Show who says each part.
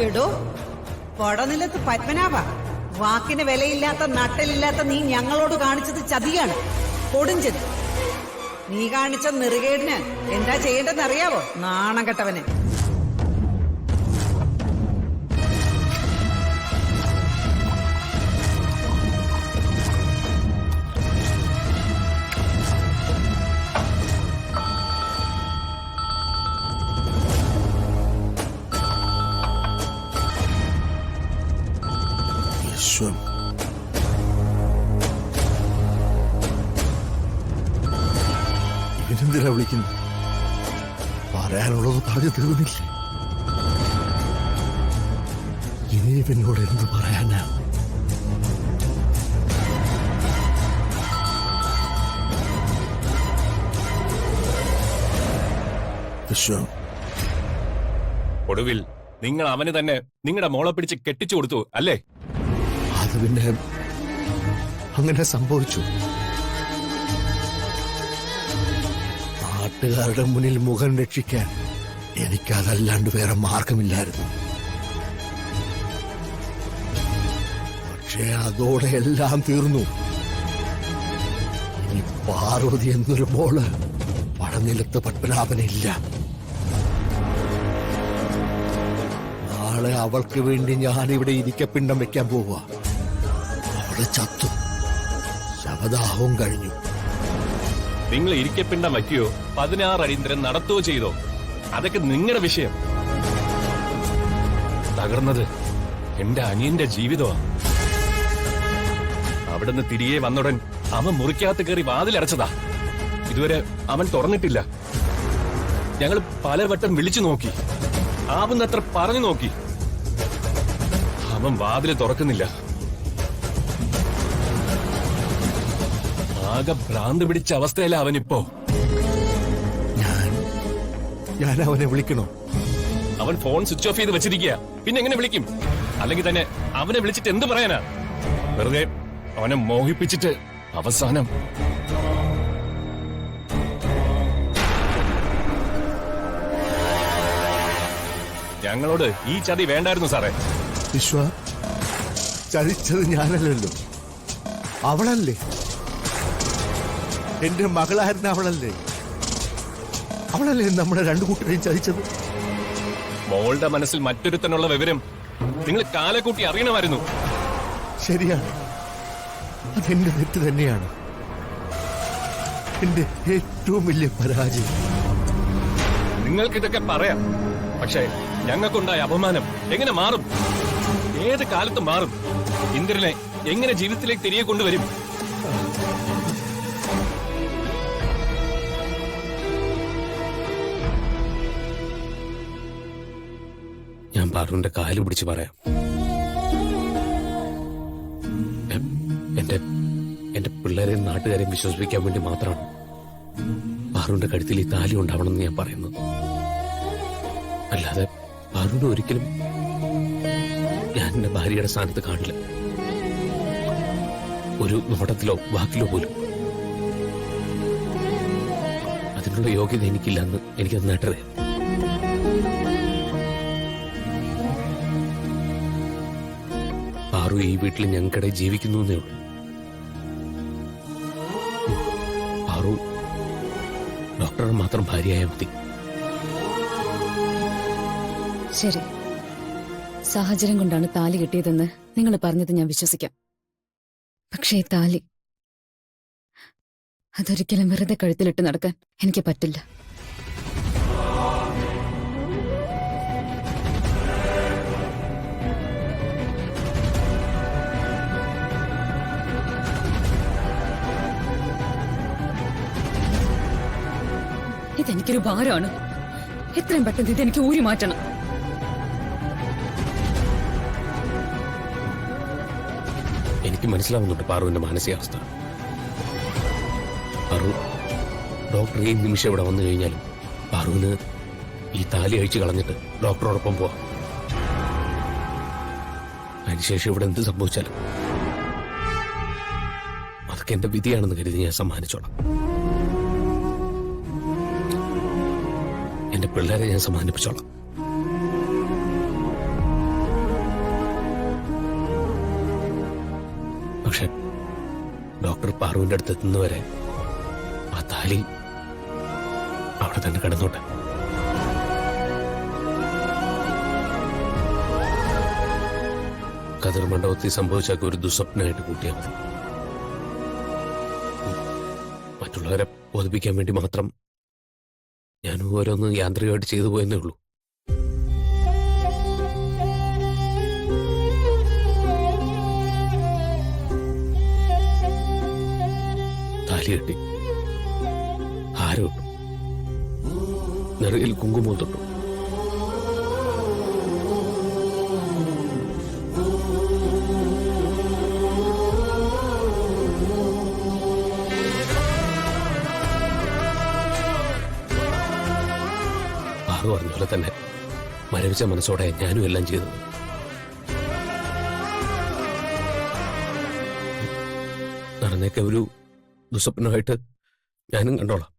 Speaker 1: എടോ കൊടനിലത്ത് പത്മനാഭ, വാക്കിന് വിലയില്ലാത്ത നട്ടലില്ലാത്ത നീ ഞങ്ങളോട് കാണിച്ചത് ചതിയാണ്, കൊടുഞ്ചത്. നീ കാണിച്ച നെറുകേടിന് എന്താ ചെയ്യേണ്ടതെന്ന് അറിയാവോ? നാണം കെട്ടവന്.
Speaker 2: ഇവനെന്തിനാ വിളിക്കുന്നു? പറയാനുള്ളത് പറഞ്ഞു തീർന്നില്ലേ? ഇനി ഇവനോട് എന്ത് പറയാനാ? വിശ്വം,
Speaker 3: ഒടുവിൽ നിങ്ങൾ അവന് തന്നെ നിങ്ങളുടെ മോളെ പിടിച്ച് കെട്ടിച്ചു കൊടുത്തു അല്ലേ?
Speaker 2: അത് പിന്നെ അങ്ങനെ സംഭവിച്ചു. നാട്ടുകാരുടെ മുന്നിൽ മുഖം രക്ഷിക്കാൻ എനിക്കതല്ലാണ്ട് വേറെ മാർഗമില്ലായിരുന്നു. പക്ഷേ അതോടെ എല്ലാം തീർന്നു. ഇനി പാർവതി എന്നൊരു മോള് പടനിലത്ത് പത്മനാഭനില്ല. നാളെ അവൾക്ക് വേണ്ടി ഞാനിവിടെ ഇരിക്കപ്പിണ്ടം വെക്കാൻ പോവുക. അവള് ചത്തു, ശവദാഹവും കഴിഞ്ഞു.
Speaker 3: നിങ്ങൾ ഇരിക്കപ്പിണ്ടം വയ്ക്കുകയോ 16 അടിയന്തരം നടത്തുകയോ ചെയ്തോ, അതൊക്കെ നിങ്ങളുടെ വിഷയം. തകർന്നത് എന്റെ അനിയന്റെ ജീവിതമാണ്. അവിടുന്ന് തിരികെ വന്നുടൻ അവൻ മുറിക്കകത്ത് കയറി വാതിലടച്ചതാ. ഇതുവരെ അവൻ തുറന്നിട്ടില്ല. ഞങ്ങൾ പലവട്ടം വിളിച്ചു നോക്കി, ആവുന്നത്ര പറഞ്ഞു നോക്കി. അവൻ വാതില് തുറക്കുന്നില്ല. ആകെ ഭ്രാന്ത് പിടിച്ച അവസ്ഥയല്ല അവനിപ്പോ.
Speaker 2: ഞാൻ അവനെ വിളിക്കണോ?
Speaker 3: അവൻ ഫോൺ സ്വിച്ച് ഓഫ് ചെയ്ത് വെച്ചിരിക്കുക. പിന്നെ എങ്ങനെ വിളിക്കും? അല്ലെങ്കിൽ തന്നെ അവനെ വിളിച്ചിട്ട് എന്ത് പറയാനാ? വെറുതെ അവനെ മോഹിപ്പിച്ചിട്ട് അവസാനം ഞങ്ങളോട് ഈ ചതി വേണ്ടായിരുന്നു സാറേ.
Speaker 2: വിശ്വ, ചതിച്ചത് ഞാനല്ലല്ലോ, അവളല്ലേ. എന്റെ മകളായിരുന്ന അവളല്ലേ. അവളല്ലേ നമ്മുടെ രണ്ടു കൂട്ടരെയും ചതിച്ചത്.
Speaker 3: മോളുടെ മനസ്സിൽ മറ്റൊരുത്തനുള്ള വിവരം നിങ്ങൾ കാലക്കൂട്ടി അറിയണമായിരുന്നു.
Speaker 2: ശരിയാണ്, അതെന്റെ തെറ്റ് തന്നെയാണ്. എന്റെ ഏറ്റവും വലിയ പരാജയം.
Speaker 3: നിങ്ങൾക്കിതൊക്കെ പറയാം, പക്ഷേ ഞങ്ങൾക്കുണ്ടായ അപമാനം എങ്ങനെ മാറും? ഏത് കാലത്ത് മാറും? ഇന്ദ്രനെ എങ്ങനെ ജീവിതത്തിലേക്ക് തിരികെ കൊണ്ടുവരും?
Speaker 4: ഞാൻ പാറുവിന്റെ കാല് പിടിച്ച് പറയാം. എന്റെ പിള്ളേരെയും നാട്ടുകാരെയും വിശ്വസിപ്പിക്കാൻ വേണ്ടി മാത്രമാണ് പാറുവിന്റെ കഴുത്തിൽ ഈ താലി ഉണ്ടാവണമെന്ന് ഞാൻ പറയുന്നത്. അല്ലാതെ പാറുവിനെ ഒരിക്കലും ഞാൻ എന്റെ ഭാര്യയുടെ സ്ഥാനത്ത് കാണില്ല, ഒരു നോട്ടത്തിലോ വാക്കിലോ പോലും. അതിനുള്ള യോഗ്യത എനിക്കില്ലെന്ന് എനിക്കത് നേട്ടറിയാം. പാറു ഈ വീട്ടിൽ ഞങ്ങൾക്കിടയിൽ ജീവിക്കുന്നു എന്നേ ഉള്ളൂ. പാറു ഡോക്ടറുടെ മാത്രം ഭാര്യയായ മതി.
Speaker 5: ശരി, സാഹചര്യം കൊണ്ടാണ് താലി കിട്ടിയതെന്ന് നിങ്ങൾ പറഞ്ഞത് ഞാൻ വിശ്വസിക്കാം. പക്ഷേ ഈ താലി അതൊരിക്കലും വെറുതെ കഴുത്തിലിട്ട് നടക്കാൻ എനിക്ക് പറ്റില്ല. ഇതെനിക്കൊരു ഭാരമാണ്. എത്രയും പെട്ടെന്ന് ഇതെനിക്ക് ഊരി മാറ്റണം.
Speaker 4: എനിക്ക് മനസ്സിലാവുന്നുണ്ട് പാറുവിന്റെ മാനസികാവസ്ഥ. പാറു ഡോക്ടർ ഈ നിമിഷം ഇവിടെ വന്നു കഴിഞ്ഞാലും പാറുവിന് ഈ താലി അഴിച്ചു കളഞ്ഞിട്ട് ഡോക്ടറോടൊപ്പം പോവാം. അതിനുശേഷം ഇവിടെ എന്ത് സംഭവിച്ചാലും അതൊക്കെ എന്റെ വിധിയാണെന്ന് കരുതി ഞാൻ സമ്മാനിച്ചോളാം. എന്റെ പിള്ളേരെ ഞാൻ സമ്മാനിപ്പിച്ചോളാം. പക്ഷെ ഡോക്ടർ പാറുവിന്റെ അടുത്ത് എത്തുന്നവരെ ആ താലി അവിടെ തന്നെ കിടന്നോട്ടെ. കതിർ മണ്ഡപത്തിൽ സംഭവിച്ചൊക്കെ ഒരു ദുസ്വപ്നമായിട്ട് കൂട്ടിയാൽ മതി. മറ്റുള്ളവരെ ബോധിപ്പിക്കാൻ വേണ്ടി മാത്രം ഞാൻ ഓരോന്ന് യാന്ത്രികമായിട്ട് ചെയ്തു പോയെന്നേ ഉള്ളൂ. താലി കെട്ടി, ഹാരം ഇട്ടു, നെറുകിൽ കുങ്കുമം തൊട്ടു. പാറു പറഞ്ഞ പോലെ തന്നെ മരവിച്ച മനസ്സോടെ ഞാനും എല്ലാം ചെയ്തു. നടന്നേക്കെ ഒരു ദുസ്വപ്നമായിട്ട് ഞാനും കണ്ടോളാം.